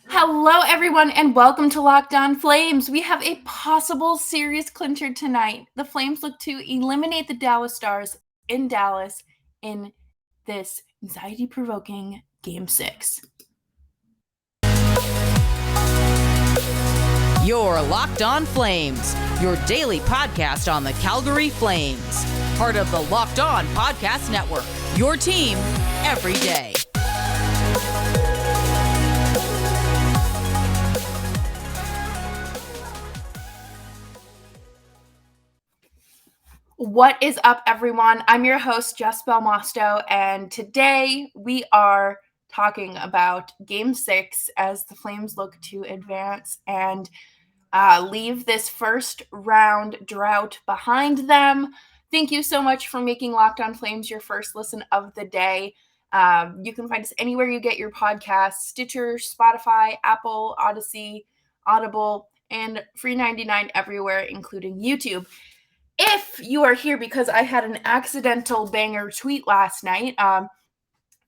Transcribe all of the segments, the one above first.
Hello, everyone, and welcome to Locked On Flames. We have a possible series clincher tonight. The Flames look to eliminate the Dallas Stars in Dallas in this anxiety provoking Game 6. You're Locked On Flames, your daily podcast on the Calgary Flames. Part of the Locked On Podcast Network, your team every day. What is up, everyone? I'm your host, Jess Belmosto, and today we are talking about Game 6 as the Flames look to advance and leave this first round drought behind them. Thank you so much for making Locked On Flames your first listen of the day. You can find us anywhere you get your podcasts: Stitcher, Spotify, Apple, Odyssey, Audible, and free 99 everywhere, including YouTube. If you are here because I had an accidental banger tweet last night,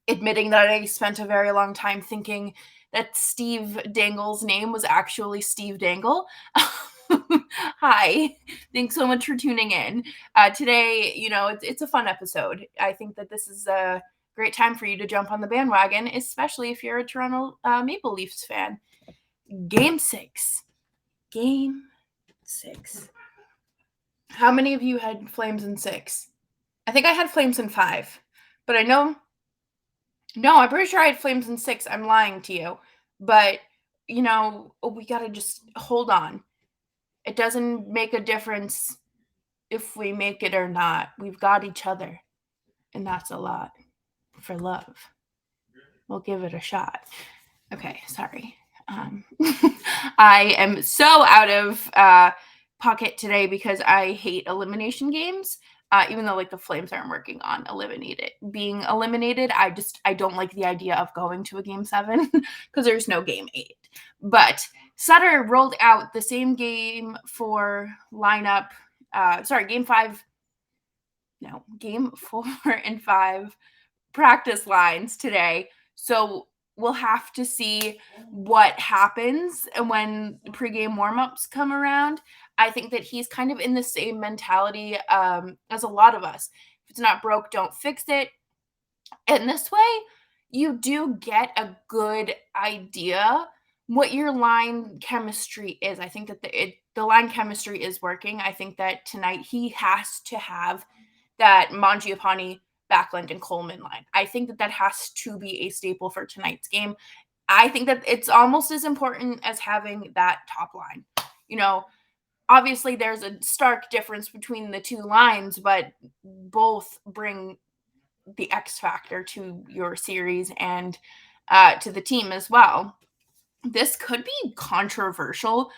admitting that I spent a very long time thinking that Steve Dangle's name was actually Steve Dangle. Hi, thanks so much for tuning in. Today, it's a fun episode. I think that this is a great time for you to jump on the bandwagon, especially if you're a Toronto Maple Leafs fan. Game 6. Game 6. How many of you had Flames in 6? I think I had Flames in 5, but I'm pretty sure I had Flames in 6. I'm lying to you. But, we got to just hold on. It doesn't make a difference if we make it or not. We've got each other, and that's a lot for love. We'll give it a shot. Okay, sorry. I am so out of pocket today because I hate elimination games. Even though the Flames aren't working on being eliminated, I don't like the idea of going to a game 7 because there's no game 8. But Sutter rolled out the same game 4 lineup. Game 5. No, game 4 and 5 practice lines today. So we'll have to see what happens when pregame warmups come around. I think that he's kind of in the same mentality as a lot of us. If it's not broke, don't fix it. And this way, you do get a good idea what your line chemistry is. I think that the line chemistry is working. I think that tonight he has to have that Mangiapane, Backlund, and Coleman line. I think that has to be a staple for tonight's game. I think that it's almost as important as having that top line. Obviously there's a stark difference between the two lines, but both bring the X factor to your series and to the team as well. This could be controversial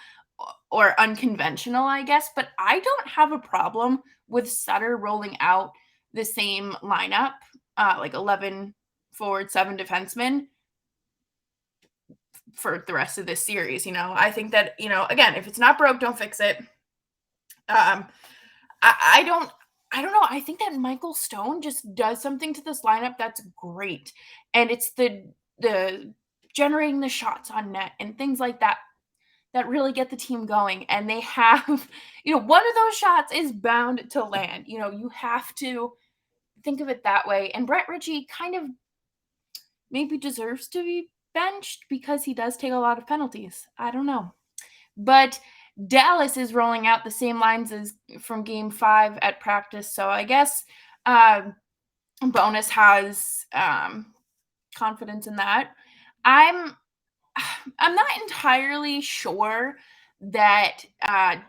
or unconventional, I guess, but I don't have a problem with Sutter rolling out the same lineup, 11 forward, 7 defensemen for the rest of this series. I think that, again, if it's not broke, don't fix it. I don't know. I think that Michael Stone just does something to this lineup that's great. And it's the generating the shots on net and things like that really get the team going. And they have, one of those shots is bound to land. You have to think of it that way. And Brett Ritchie kind of maybe deserves to be benched because he does take a lot of penalties. I don't know. But Dallas is rolling out the same lines as from game 5 at practice. So I guess Bonus has confidence in that. I'm not entirely sure that I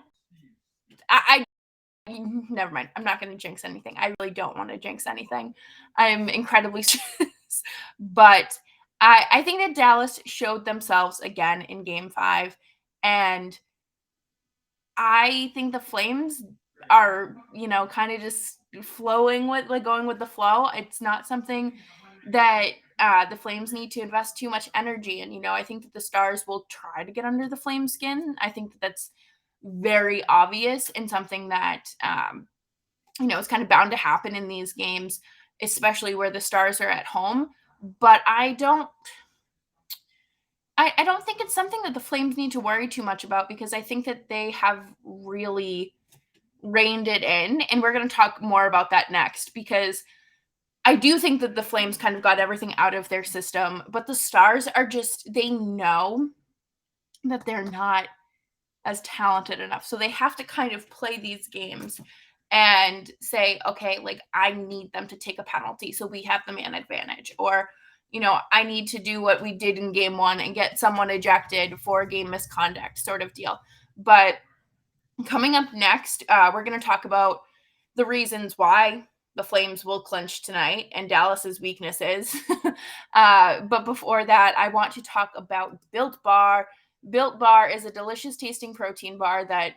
never mind. I'm not going to jinx anything. I really don't want to jinx anything. I'm incredibly stressed. But I think that Dallas showed themselves again in game 5. And I think the Flames are, kind of just flowing with, going with the flow. It's not something that the Flames need to invest too much energy in. I think that the Stars will try to get under the Flames' skin. I think that that's very obvious and something that, is kind of bound to happen in these games, especially where the Stars are at home. But I I don't think it's something that the Flames need to worry too much about, because I think that they have really reined it in, and we're going to talk more about that next, because I do think that the Flames kind of got everything out of their system, but the Stars are just, they know that they're not as talented enough. So they have to kind of play these games and say, okay, like, I need them to take a penalty so we have the man advantage. Or, I need to do what we did in game 1 and get someone ejected for game misconduct sort of deal. But coming up next, we're going to talk about the reasons why the Flames will clinch tonight and Dallas's weaknesses. But before that, I want to talk about Built Bar. Built Bar is a delicious tasting protein bar that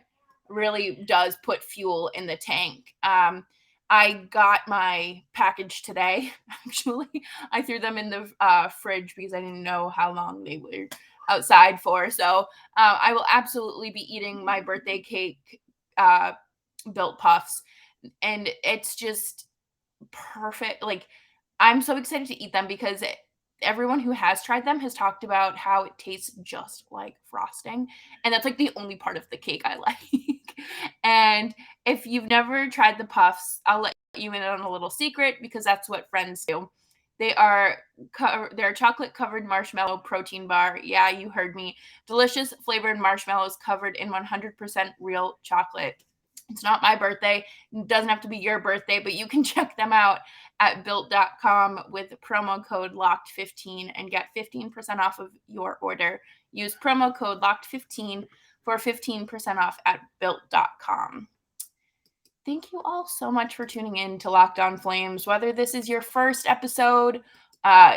really does put fuel in the tank. I got my package today, actually. I threw them in the fridge because I didn't know how long they were outside for. So I will absolutely be eating my birthday cake Built Puffs. And it's just perfect. Like, I'm so excited to eat them because everyone who has tried them has talked about how it tastes just like frosting. And that's like the only part of the cake I like. And if you've never tried the puffs, I'll let you in on a little secret, because that's what friends do. They're chocolate covered marshmallow protein bar. Yeah, you heard me. Delicious flavored marshmallows covered in 100% real chocolate. It's not my birthday. It doesn't have to be your birthday, but you can check them out at built.com with promo code LOCKED15 and get 15% off of your order. Use promo code LOCKED15 for 15% off at built.com. Thank you all so much for tuning in to Locked On Flames. Whether this is your first episode,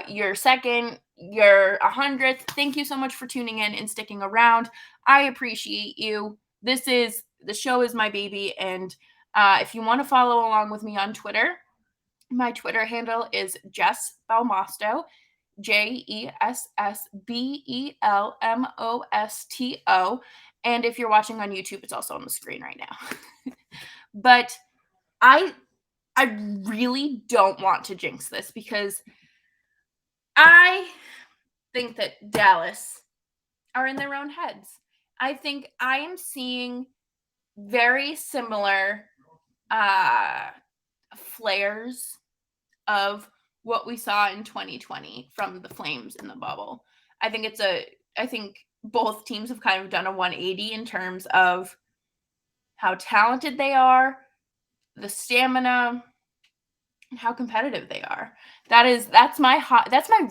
your second, your 100th, thank you so much for tuning in and sticking around. I appreciate you. The show is my baby, and if you want to follow along with me on Twitter, my Twitter handle is Jess Belmosto, JessBelmosto. And if you're watching on YouTube, it's also on the screen right now. But I really don't want to jinx this, because I think that Dallas are in their own heads. I think I am seeing very similar flares of what we saw in 2020 from the Flames in the bubble. I think both teams have kind of done a 180 in terms of how talented they are, the stamina, and how competitive they are. That's my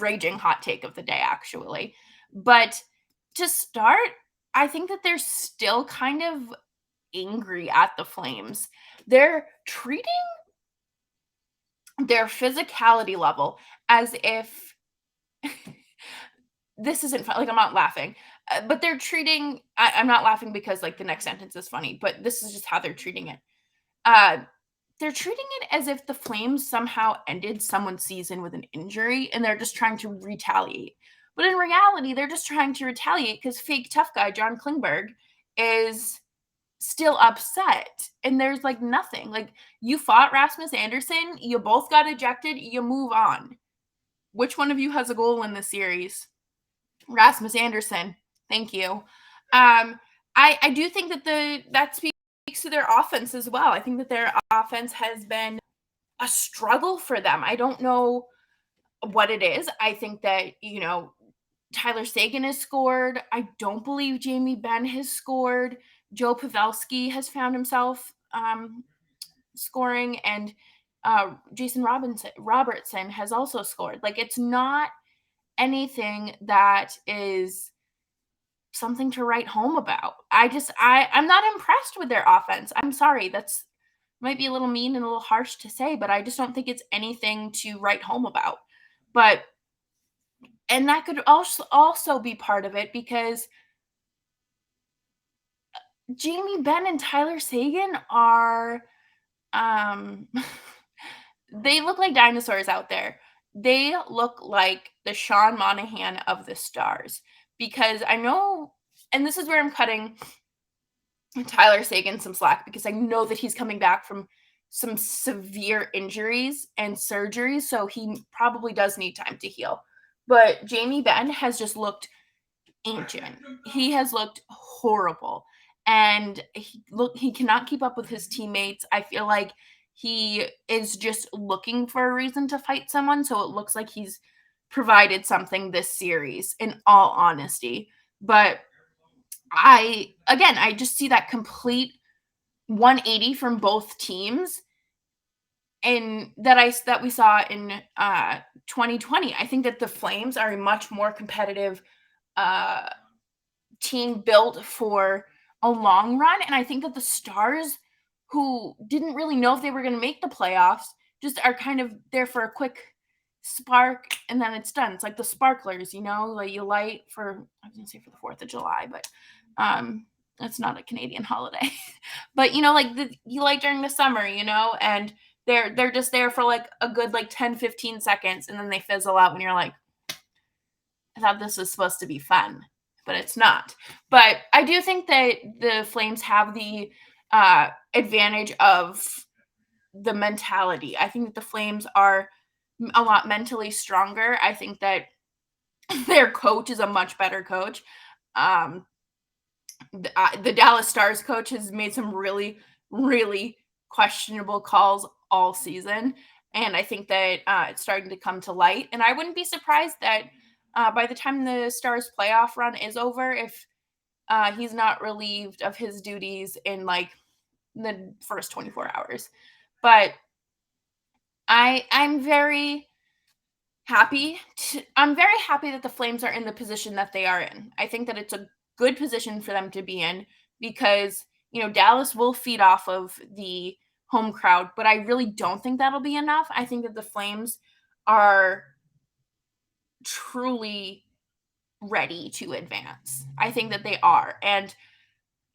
raging hot take of the day, actually. But to start, I think that they're still kind of angry at the Flames. They're treating their physicality level as if this isn't fun. Like, I'm not laughing, but they're treating. I'm not laughing because like the next sentence is funny, but this is just how they're treating it. They're treating it as if the Flames somehow ended someone's season with an injury and they're just trying to retaliate. But in reality, they're just trying to retaliate because fake tough guy John Klingberg is still upset. And there's like nothing. Like, you fought Rasmus Anderson, you both got ejected, you move on. Which one of you has a goal in this series? Rasmus Anderson. Thank you. I do think that speaks to their offense as well. I think that their offense has been a struggle for them. I don't know what it is. I think that, Tyler Seguin has scored. I don't believe Jamie Benn has scored. Joe Pavelski has found himself scoring, and Jason Robertson has also scored. Like, it's not anything that is something to write home about. I'm not impressed with their offense. I'm sorry. That's might be a little mean and a little harsh to say, but I just don't think it's anything to write home about. And that could also be part of it, because Jamie Benn and Tyler Seguin are they look like dinosaurs out there. They look like the Sean Monahan of the Stars, because I know, and this is where I'm cutting Tyler Seguin some slack, because I know that he's coming back from some severe injuries and surgeries, so he probably does need time to heal. But Jamie Benn has just looked ancient. He has looked horrible. And he cannot keep up with his teammates. I feel like he is just looking for a reason to fight someone. So it looks like he's provided something this series, in all honesty. But I just see that complete 180 from both teams, and that we saw in 2020. I think that the Flames are a much more competitive uh, team built for a long run, and I think that the Stars, who didn't really know if they were going to make the playoffs, just are kind of there for a quick spark and then it's done. It's like the sparklers, like you light for, I was going to say for the 4th of July, but that's not a Canadian holiday. But like you light during the summer, and they're just there for like a good like 10-15 seconds, and then they fizzle out when you're like, I thought this was supposed to be fun, but it's not. But I do think that the Flames have the advantage of the mentality. I think that the Flames are a lot mentally stronger. I think that their coach is a much better coach. The Dallas Stars coach has made some really, really questionable calls all season, and I think that it's starting to come to light. And I wouldn't be surprised that by the time the Stars playoff run is over, if he's not relieved of his duties in like the first 24 hours. But I'm very happy. I'm very happy that the Flames are in the position that they are in. I think that it's a good position for them to be in because, Dallas will feed off of the home crowd, but I really don't think that'll be enough. I think that the Flames are truly ready to advance. I think that they are. And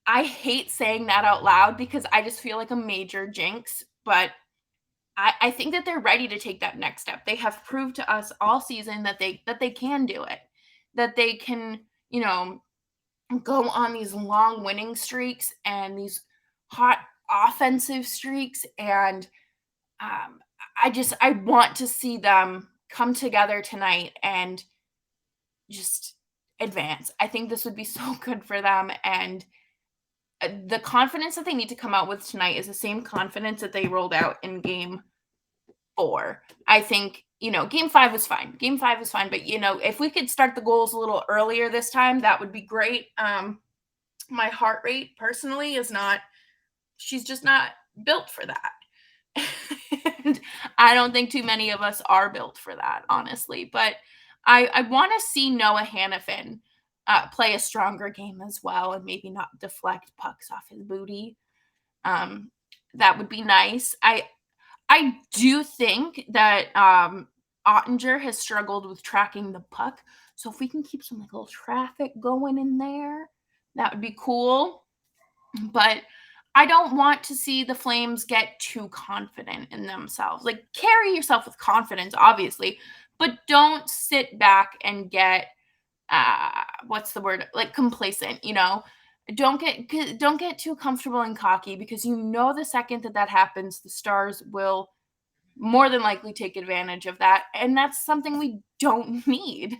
I hate saying that out loud because I just feel like a major jinx, but I think that they're ready to take that next step. They have proved to us all season that they can do it, that they can, go on these long winning streaks and these hot offensive streaks. And I want to see them come together tonight and just advance. I think this would be so good for them. And the confidence that they need to come out with tonight is the same confidence that they rolled out in game 4. I think, game 5 is fine. Game 5 is fine. But, if we could start the goals a little earlier this time, that would be great. My heart rate personally is not, she's just not built for that. And I don't think too many of us are built for that, honestly. But I want to see Noah Hannafin play a stronger game as well and maybe not deflect pucks off his booty. That would be nice. I do think that Ottinger has struggled with tracking the puck. So if we can keep some like little traffic going in there, that would be cool. But I don't want to see the Flames get too confident in themselves. Like, carry yourself with confidence, obviously, but don't sit back and get what's the word? Like complacent, Don't get too comfortable and cocky because the second that happens, the Stars will more than likely take advantage of that, and that's something we don't need.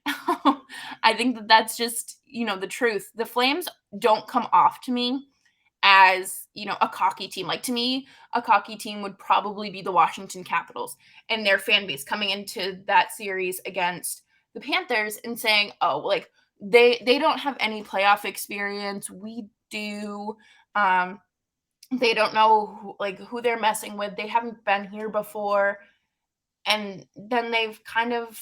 I think that that's just, the truth. The Flames don't come off to me as, a cocky team. Like, to me, a cocky team would probably be the Washington Capitals and their fan base coming into that series against the Panthers and saying, oh, like, they don't have any playoff experience. We do. They don't know who they're messing with. They haven't been here before. And then they've kind of,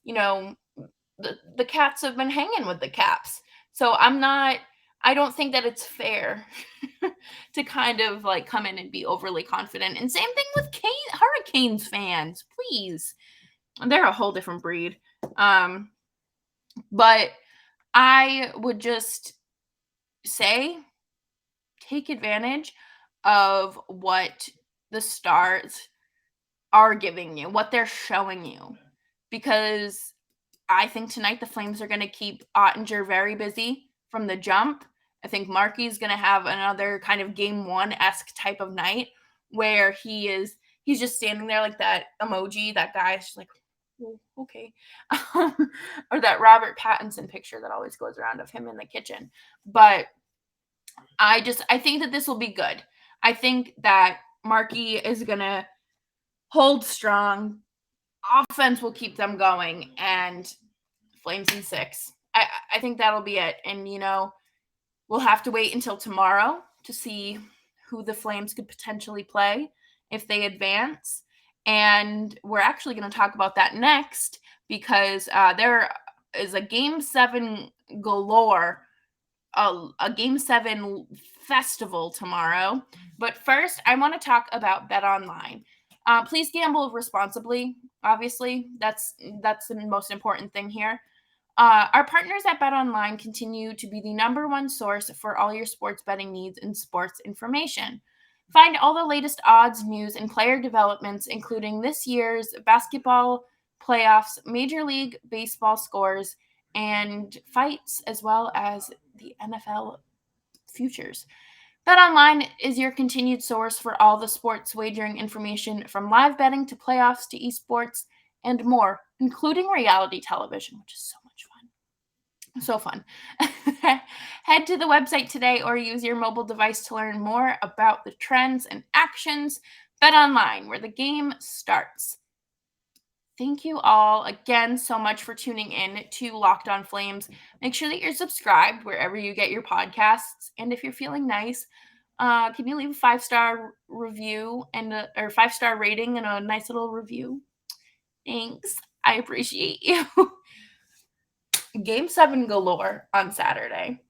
the Cats have been hanging with the Caps. So I don't think that it's fair to kind of come in and be overly confident. And same thing with Hurricanes fans, please. They're a whole different breed. But I would just say, take advantage of what the Stars are giving you, what they're showing you. Because I think tonight the Flames are going to keep Ottinger very busy from the jump. I think Markey's going to have another kind of game 1-esque type of night where he's just standing there like that emoji, that guy is just like, Okay. Or that Robert Pattinson picture that always goes around of him in the kitchen. But I think that this will be good. I think that Markey is going to hold strong. Offense will keep them going, and Flames in 6. I think that'll be it. And, we'll have to wait until tomorrow to see who the Flames could potentially play if they advance. And we're actually going to talk about that next because there is a Game 7 galore, a Game 7 festival tomorrow. But first, I want to talk about Bet Online. Please gamble responsibly. Obviously, that's the most important thing here. Our partners at BetOnline continue to be the number one source for all your sports betting needs and sports information. Find all the latest odds, news, and player developments, including this year's basketball playoffs, Major League Baseball scores, and fights, as well as the NFL futures. BetOnline is your continued source for all the sports wagering information from live betting to playoffs to esports and more, including reality television, which is so much fun. So fun. Head to the website today or use your mobile device to learn more about the trends and actions. BetOnline, where the game starts. Thank you all again so much for tuning in to Locked On Flames. Make sure that you're subscribed wherever you get your podcasts. And if you're feeling nice, can you leave a 5-star review or 5-star rating and a nice little review? Thanks. I appreciate you. Game 7 galore on Saturday.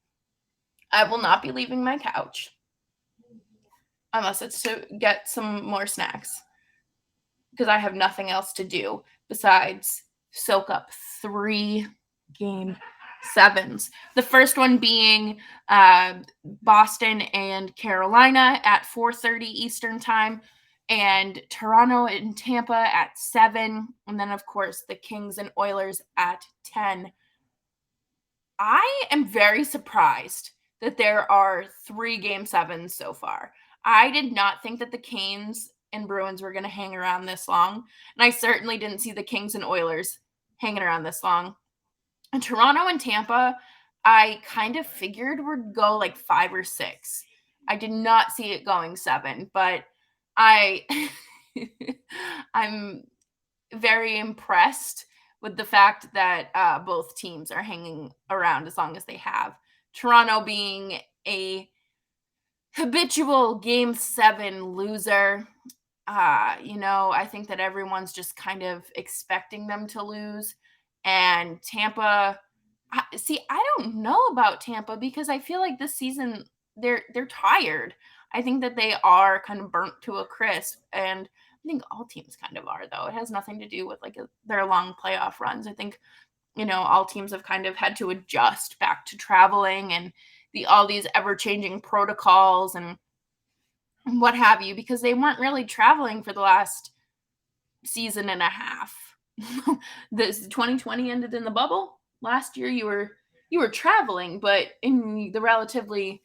I will not be leaving my couch unless it's to get some more snacks because I have nothing else to do besides soak up 3 Game 7s. The first one being Boston and Carolina at 4:30 Eastern time, and Toronto and Tampa at 7, and then of course the Kings and Oilers at 10. I am very surprised that there are 3 Game 7s so far. I did not think that the Canes and Bruins were going to hang around this long, and I certainly didn't see the Kings and Oilers hanging around this long. And Toronto and Tampa, I kind of figured would go like 5 or 6. I did not see it going 7, but I'm very impressed with the fact that both teams are hanging around as long as they have. Toronto being a habitual Game 7 loser. I think that everyone's just kind of expecting them to lose. And Tampa, I don't know about Tampa because I feel like this season they're tired. I think that they are kind of burnt to a crisp, and I think all teams kind of are, though. It has nothing to do with their long playoff runs. I think all teams have kind of had to adjust back to traveling and all these ever-changing protocols and what have you, because they weren't really traveling for the last season and a half. This 2020 ended in the bubble. Last year you were traveling, but in the relatively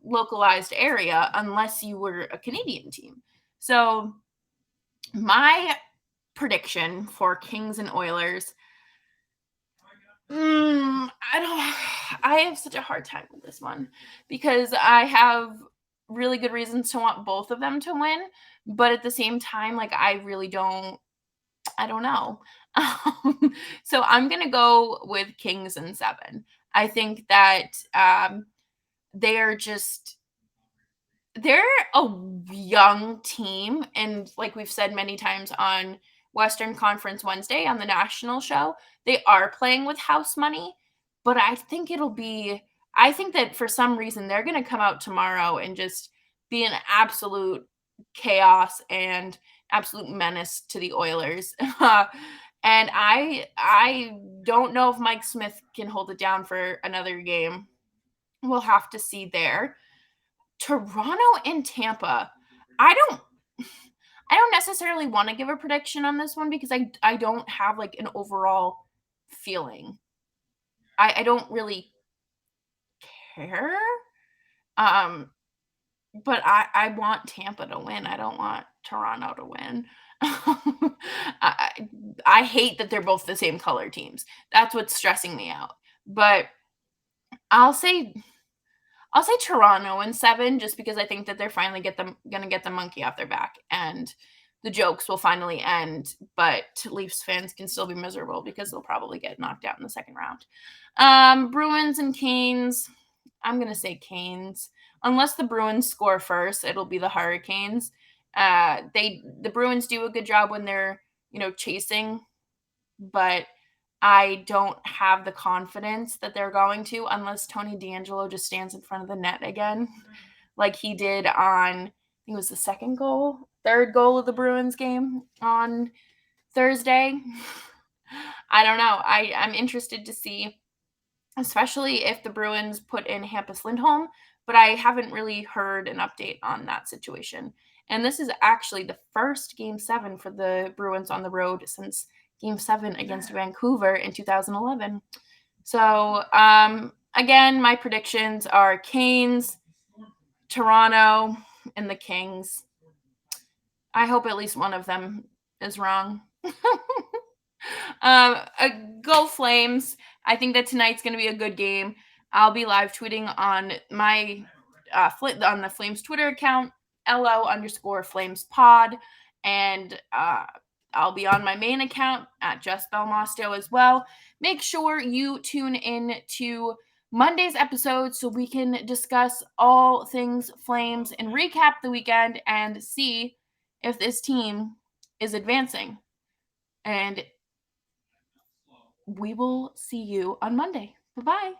localized area, unless you were a Canadian team. So my prediction for Kings and Oilers, I have such a hard time with this one because I have really good reasons to want both of them to win, but at the same time, I really don't know. So I'm going to go with Kings and 7. I think that they're a young team. And like we've said many times on Western Conference Wednesday on the national show, they are playing with house money. But I think that for some reason they're going to come out tomorrow and just be an absolute chaos and absolute menace to the Oilers. And I don't know if Mike Smith can hold it down for another game. We'll have to see there. Toronto and Tampa. I don't necessarily want to give a prediction on this one because I don't have an overall feeling. I don't really care. But I want Tampa to win. I don't want Toronto to win. I hate that they're both the same color teams. That's what's stressing me out. But I'll say Toronto in 7, just because I think that they're finally gonna get the monkey off their back, and the jokes will finally end. But Leafs fans can still be miserable because they'll probably get knocked out in the second round. Bruins and Canes. I'm gonna say Canes. Unless the Bruins score first, it'll be the Hurricanes. The Bruins do a good job when they're chasing, but I don't have the confidence that they're going to, unless Tony DeAngelo just stands in front of the net again, like he did on, I think it was the third goal of the Bruins game on Thursday. I don't know. I'm interested to see, especially if the Bruins put in Hampus Lindholm, but I haven't really heard an update on that situation. And this is actually the first Game 7 for the Bruins on the road since Game 7 against Vancouver in 2011. So, again, my predictions are Canes, Toronto, and the Kings. I hope at least one of them is wrong. Go Flames. I think that tonight's going to be a good game. I'll be live tweeting on my on the Flames Twitter account, LO_FlamesPod, and I'll be on my main account at Jess Belmosto as well. Make sure you tune in to Monday's episode so we can discuss all things Flames and recap the weekend and see if this team is advancing. And we will see you on Monday. Bye-bye.